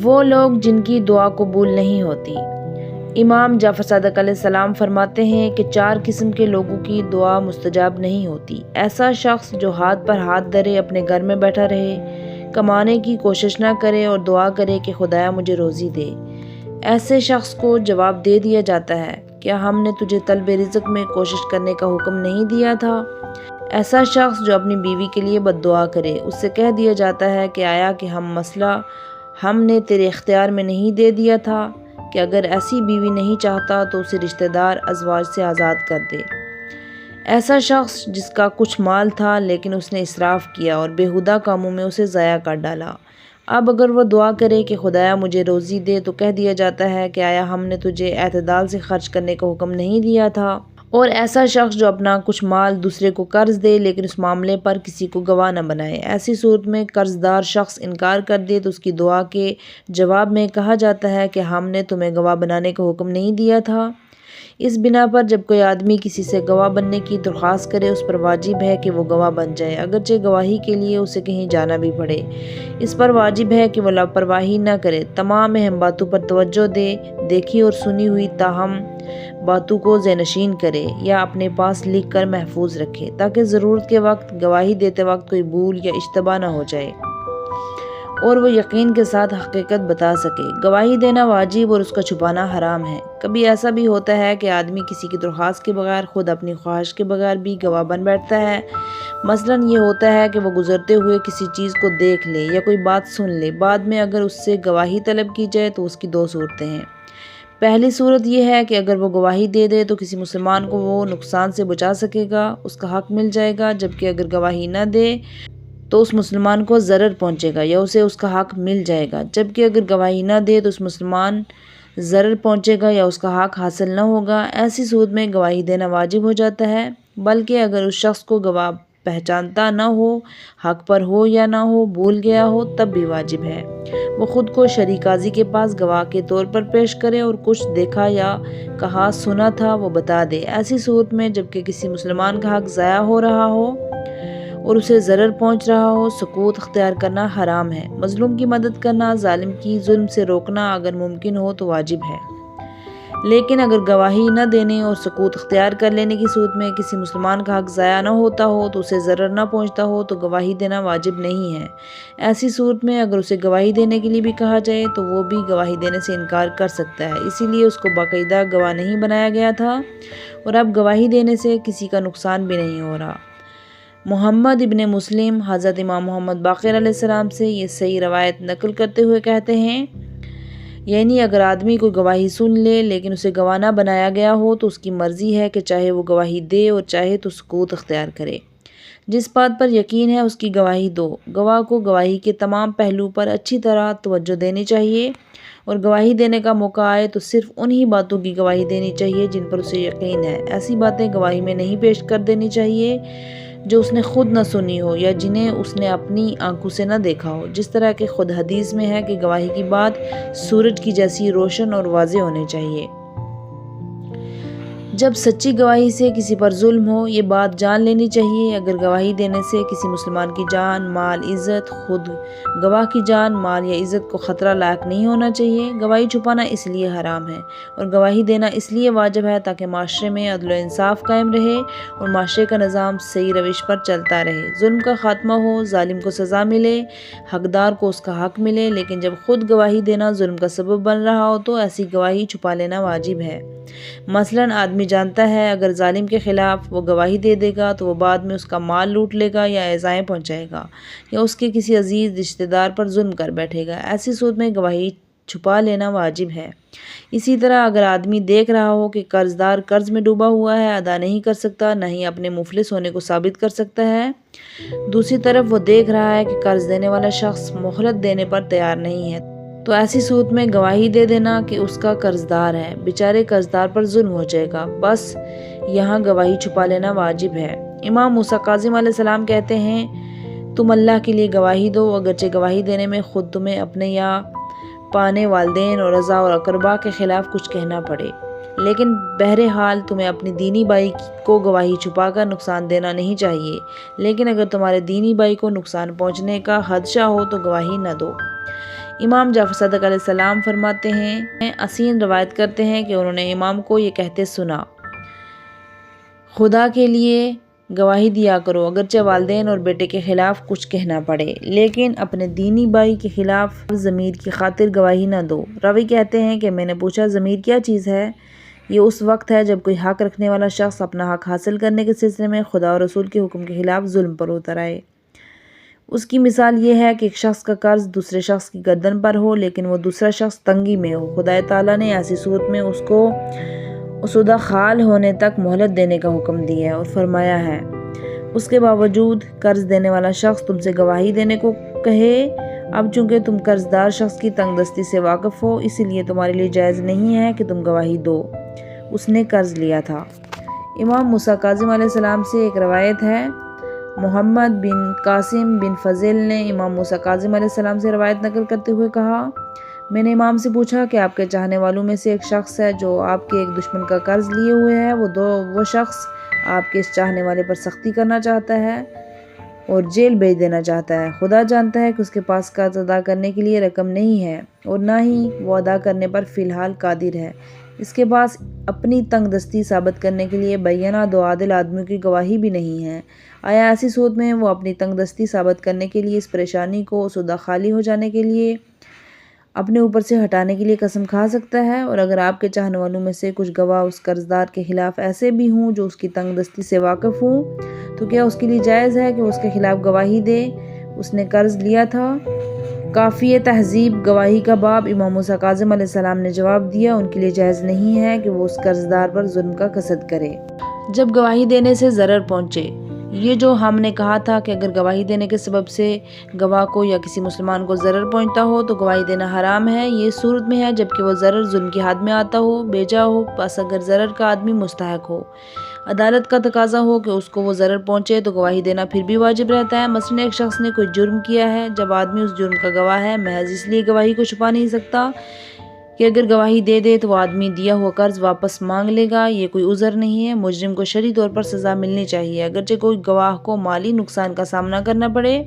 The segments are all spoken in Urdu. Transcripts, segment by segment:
وہ لوگ جن کی دعا قبول نہیں ہوتی۔ امام جعفر صادق علیہ السلام فرماتے ہیں کہ 4 قسم کے لوگوں کی دعا مستجاب نہیں ہوتی۔ ایسا شخص جو ہاتھ پر ہاتھ دھرے اپنے گھر میں بیٹھا رہے، کمانے کی کوشش نہ کرے اور دعا کرے کہ خدایا مجھے روزی دے۔ ایسے شخص کو جواب دے دیا جاتا ہے، کیا ہم نے تجھے طلب رزق میں کوشش کرنے کا حکم نہیں دیا تھا؟ ایسا شخص جو اپنی بیوی کے لیے بد دعا کرے، اس سے کہہ دیا جاتا ہے کہ آیا کہ مسئلہ ہم نے تیرے اختیار میں نہیں دے دیا تھا کہ اگر ایسی بیوی نہیں چاہتا تو اسے رشتہ دار ازواج سے آزاد کر دے۔ ایسا شخص جس کا کچھ مال تھا لیکن اس نے اسراف کیا اور بیہودہ کاموں میں اسے ضائع کر ڈالا، اب اگر وہ دعا کرے کہ خدایا مجھے روزی دے تو کہہ دیا جاتا ہے کہ آیا ہم نے تجھے اعتدال سے خرچ کرنے کا حکم نہیں دیا تھا؟ اور ایسا شخص جو اپنا کچھ مال دوسرے کو قرض دے لیکن اس معاملے پر کسی کو گواہ نہ بنائے، ایسی صورت میں قرض دار شخص انکار کر دے تو اس کی دعا کے جواب میں کہا جاتا ہے کہ ہم نے تمہیں گواہ بنانے کا حکم نہیں دیا تھا۔ اس بنا پر جب کوئی آدمی کسی سے گواہ بننے کی درخواست کرے، اس پر واجب ہے کہ وہ گواہ بن جائے، اگرچہ گواہی کے لیے اسے کہیں جانا بھی پڑے۔ اس پر واجب ہے کہ وہ لاپرواہی نہ کرے، تمام اہم باتوں پر توجہ دے، دیکھی اور سنی ہوئی تاہم باتوں کو ذہن نشین کرے یا اپنے پاس لکھ کر محفوظ رکھے تاکہ ضرورت کے وقت گواہی دیتے وقت کوئی بھول یا اشتباہ نہ ہو جائے اور وہ یقین کے ساتھ حقیقت بتا سکے۔ گواہی دینا واجب اور اس کا چھپانا حرام ہے۔ کبھی ایسا بھی ہوتا ہے کہ آدمی کسی کی درخواست کے بغیر خود اپنی خواہش کے بغیر بھی گواہ بن بیٹھتا ہے۔ مثلاً یہ ہوتا ہے کہ وہ گزرتے ہوئے کسی چیز کو دیکھ لے یا کوئی بات سن لے، بعد میں اگر اس سے گواہی طلب کی جائے تو اس کی 2 صورتیں ہیں۔ پہلی صورت یہ ہے کہ اگر وہ گواہی دے دے تو کسی مسلمان کو وہ نقصان سے بچا سکے گا، اس کا حق مل جائے گا، جبکہ اگر گواہی نہ دے تو اس مسلمان کو ضرر پہنچے گا یا اسے اس کا حق مل جائے گا، جبکہ اگر گواہی نہ دے تو اس مسلمان ضرر پہنچے گا یا اس کا حق حاصل نہ ہوگا۔ ایسی صورت میں گواہی دینا واجب ہو جاتا ہے، بلکہ اگر اس شخص کو گواہ پہچانتا نہ ہو، حق پر ہو یا نہ ہو، بھول گیا ہو، تب بھی واجب ہے وہ خود کو شرعی قاضی کے پاس گواہ کے طور پر پیش کرے اور کچھ دیکھا یا کہا سنا تھا وہ بتا دے۔ ایسی صورت میں جبکہ کسی مسلمان کا حق ضائع ہو رہا ہو اور اسے ضرر پہنچ رہا ہو، سکوت اختیار کرنا حرام ہے۔ مظلوم کی مدد کرنا، ظالم کی ظلم سے روکنا اگر ممکن ہو تو واجب ہے، لیکن اگر گواہی نہ دینے اور سکوت اختیار کر لینے کی صورت میں کسی مسلمان کا حق ضائع نہ ہوتا ہو تو اسے ضرر نہ پہنچتا ہو تو گواہی دینا واجب نہیں ہے۔ ایسی صورت میں اگر اسے گواہی دینے کے لیے بھی کہا جائے تو وہ بھی گواہی دینے سے انکار کر سکتا ہے، اسی لیے اس کو باقاعدہ گواہ نہیں بنایا گیا تھا اور اب گواہی دینے سے کسی کا نقصان بھی نہیں ہو رہا۔ محمد ابن مسلم حضرت امام محمد باقر علیہ السلام سے یہ صحیح روایت نقل کرتے ہوئے کہتے ہیں، یعنی اگر آدمی کوئی گواہی سن لے لیکن اسے گواہ نہ بنایا گیا ہو تو اس کی مرضی ہے کہ چاہے وہ گواہی دے اور چاہے تو سکوت اختیار کرے۔ جس بات پر یقین ہے اس کی گواہی دو۔ گواہ کو گواہی کے تمام پہلو پر اچھی طرح توجہ دینی چاہیے اور گواہی دینے کا موقع آئے تو صرف انہی باتوں کی گواہی دینی چاہیے جن پر اسے یقین ہے۔ ایسی باتیں گواہی میں نہیں پیش کر دینی چاہیے جو اس نے خود نہ سنی ہو یا جنہیں اس نے اپنی آنکھوں سے نہ دیکھا ہو، جس طرح کہ خود حدیث میں ہے کہ گواہی کی بات سورج کی جیسی روشن اور واضح ہونی چاہیے۔ جب سچی گواہی سے کسی پر ظلم ہو، یہ بات جان لینی چاہیے، اگر گواہی دینے سے کسی مسلمان کی جان، مال، عزت، خود گواہ کی جان، مال یا عزت کو خطرہ لاحق نہیں ہونا چاہیے۔ گواہی چھپانا اس لیے حرام ہے اور گواہی دینا اس لیے واجب ہے تاکہ معاشرے میں عدل و انصاف قائم رہے اور معاشرے کا نظام صحیح روش پر چلتا رہے، ظلم کا خاتمہ ہو، ظالم کو سزا ملے، حقدار کو اس کا حق ملے۔ لیکن جب خود گواہی دینا ظلم کا سبب بن رہا ہو تو ایسی گواہی چھپا لینا واجب ہے۔ مثلاً آدمی جانتا ہے اگر ظالم کے خلاف وہ گواہی دے دے گا تو وہ بعد میں اس کا مال لوٹ لے گا یا ایذائیں پہنچائے گا یا اس کے کسی عزیز رشتہ دار پر ظلم کر بیٹھے گا، ایسی صورت میں گواہی چھپا لینا واجب ہے۔ اسی طرح اگر آدمی دیکھ رہا ہو کہ قرض دار قرض میں ڈوبا ہوا ہے، ادا نہیں کر سکتا، نہ ہی اپنے مفلس ہونے کو ثابت کر سکتا ہے، دوسری طرف وہ دیکھ رہا ہے کہ قرض دینے والا شخص مہلت دینے پر تیار نہیں ہے، تو ایسی صورت میں گواہی دے دینا کہ اس کا قرض دار ہے، بیچارے قرض دار پر ظلم ہو جائے گا، بس یہاں گواہی چھپا لینا واجب ہے۔ امام موسیٰ کاظم علیہ السلام کہتے ہیں، تم اللہ کے لیے گواہی دو، اگرچہ گواہی دینے میں خود تمہیں اپنے یا پانے والدین اور رضا اور اقربا کے خلاف کچھ کہنا پڑے، لیکن بہرحال تمہیں اپنی دینی بھائی کو گواہی چھپا کر نقصان دینا نہیں چاہیے، لیکن اگر تمہارے دینی بھائی کو نقصان پہنچنے کا خدشہ ہو تو گواہی نہ دو۔ امام جعفر صادق علیہ السلام فرماتے ہیں، اسین روایت کرتے ہیں کہ انہوں نے امام کو یہ کہتے سنا، خدا کے لیے گواہی دیا کرو اگرچہ والدین اور بیٹے کے خلاف کچھ کہنا پڑے، لیکن اپنے دینی بھائی کے خلاف ضمیر کی خاطر گواہی نہ دو۔ راوی کہتے ہیں کہ میں نے پوچھا ضمیر کیا چیز ہے؟ یہ اس وقت ہے جب کوئی حق رکھنے والا شخص اپنا حق حاصل کرنے کے سلسلے میں خدا اور رسول کے حکم کے خلاف ظلم پر اتر آئے۔ اس کی مثال یہ ہے کہ ایک شخص کا قرض دوسرے شخص کی گردن پر ہو لیکن وہ دوسرا شخص تنگی میں ہو۔ خدا تعالیٰ نے ایسی صورت میں اس کو اسودہ خال ہونے تک مہلت دینے کا حکم دیا ہے اور فرمایا ہے، اس کے باوجود قرض دینے والا شخص تم سے گواہی دینے کو کہے، اب چونکہ تم قرض دار شخص کی تنگ دستی سے واقف ہو اس لیے تمہارے لیے جائز نہیں ہے کہ تم گواہی دو، اس نے قرض لیا تھا۔ امام موسیٰ کاظم علیہ السلام سے ایک روایت ہے، محمد بن قاسم بن فضل نے امام موسیٰ کاظم علیہ السلام سے روایت نقل کرتے ہوئے کہا، میں نے امام سے پوچھا کہ آپ کے چاہنے والوں میں سے ایک شخص ہے جو آپ کے ایک دشمن کا قرض لیے ہوئے ہے، وہ شخص آپ کے اس چاہنے والے پر سختی کرنا چاہتا ہے اور جیل بھیج دینا چاہتا ہے۔ خدا جانتا ہے کہ اس کے پاس قرض ادا کرنے کے لیے رقم نہیں ہے اور نہ ہی وہ ادا کرنے پر فی الحال قادر ہے۔ اس کے پاس اپنی تنگ دستی ثابت کرنے کے لیے بینہ دو عادل آدمیوں کی گواہی بھی نہیں ہے۔ آیا ایسی صورت میں وہ اپنی تنگ دستی ثابت کرنے کے لیے اس پریشانی کو اسودہ خالی ہو جانے کے لیے اپنے اوپر سے ہٹانے کے لیے قسم کھا سکتا ہے؟ اور اگر آپ کے چاہنے والوں میں سے کچھ گواہ اس قرض دار کے خلاف ایسے بھی ہوں جو اس کی تنگ دستی سے واقف ہوں تو کیا اس کے لیے جائز ہے کہ وہ اس کے خلاف گواہی دے؟ اس نے قرض لیا تھا۔ کافی تہذیب گواہی کا باب امام موسیٰ کاظم علیہ السلام نے جواب دیا، ان کے لیے جائز نہیں ہے کہ وہ اس قرض دار پر ظلم کا قصد کرے جب گواہی دینے سے ضرر پہنچے۔ یہ جو ہم نے کہا تھا کہ اگر گواہی دینے کے سبب سے گواہ کو یا کسی مسلمان کو ضرر پہنچتا ہو تو گواہی دینا حرام ہے، یہ صورت میں ہے جبکہ وہ ضرر ظلم کی حد میں آتا ہو، بیجا ہو، بس اگر ضرر کا آدمی مستحق ہو، عدالت کا تقاضا ہو کہ اس کو وہ ضرر پہنچے تو گواہی دینا پھر بھی واجب رہتا ہے۔ مثلا ایک شخص نے کوئی جرم کیا ہے، جب آدمی اس جرم کا گواہ ہے محض اس لیے گواہی کو چھپا نہیں سکتا کہ اگر گواہی دے دے تو وہ آدمی دیا ہوا قرض واپس مانگ لے گا، یہ کوئی عذر نہیں ہے۔ مجرم کو شرعی طور پر سزا ملنی چاہیے اگرچہ کوئی گواہ کو مالی نقصان کا سامنا کرنا پڑے۔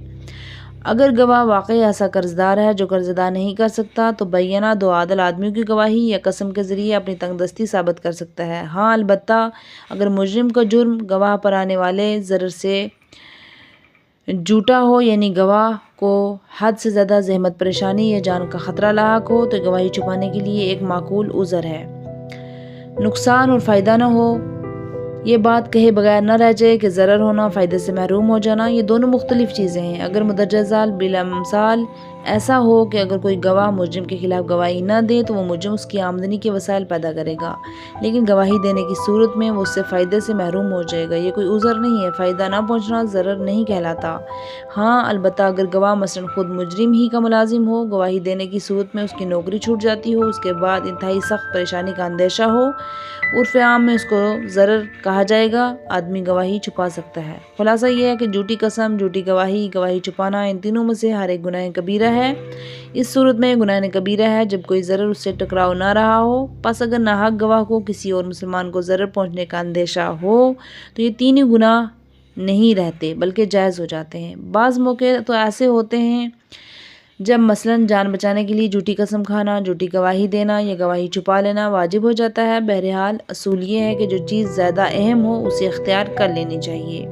اگر گواہ واقعی ایسا قرض دار ہے جو قرض ادا نہیں کر سکتا تو بینہ دو عادل آدمیوں کی گواہی یا قسم کے ذریعے اپنی تنگ دستی ثابت کر سکتا ہے۔ ہاں البتہ اگر مجرم کا جرم گواہ پر آنے والے ضرر سے جھوٹا ہو، یعنی گواہ کو حد سے زیادہ زحمت، پریشانی یا جان کا خطرہ لاحق ہو تو گواہی چھپانے کے لیے ایک معقول عذر ہے۔ نقصان اور فائدہ نہ ہو، یہ بات کہے بغیر نہ رہ جائے کہ ضرر ہونا فائدے سے محروم ہو جانا، یہ دونوں مختلف چیزیں ہیں۔ اگر مدرجہ ذیل بالامثال ایسا ہو کہ اگر کوئی گواہ مجرم کے خلاف گواہی نہ دے تو وہ مجرم اس کی آمدنی کے وسائل پیدا کرے گا، لیکن گواہی دینے کی صورت میں وہ اس سے فائدے سے محروم ہو جائے گا، یہ کوئی عذر نہیں ہے۔ فائدہ نہ پہنچنا ضرر نہیں کہلاتا۔ ہاں البتہ اگر گواہ مثلا خود مجرم ہی کا ملازم ہو، گواہی دینے کی صورت میں اس کی نوکری چھوٹ جاتی ہو، اس کے بعد انتہائی سخت پریشانی کا اندیشہ ہو، عرف عام میں اس کو ضرر کہا جائے گا، آدمی گواہی چھپا سکتا ہے۔ خلاصہ یہ ہے کہ جھوٹی قسم، جھوٹی گواہی، گواہی چھپانا، ان تینوں میں سے ہر ایک گناہ کبیرہ ہے۔ اس صورت میں گناہ کبیرہ ہے جب کوئی ضرر اس سے ٹکراؤ نہ رہا ہو۔ پس اگر ناحق گواہ کو کسی اور مسلمان کو ضرر پہنچنے کا اندیشہ ہو تو یہ تینوں گناہ نہیں رہتے بلکہ جائز ہو جاتے ہیں۔ بعض موقع تو ایسے ہوتے ہیں جب مثلا جان بچانے کے لیے جھوٹی قسم کھانا، جھوٹی گواہی دینا یا گواہی چھپا لینا واجب ہو جاتا ہے۔ بہرحال اصول یہ ہے کہ جو چیز زیادہ اہم ہو اسے اختیار کر لینی چاہیے۔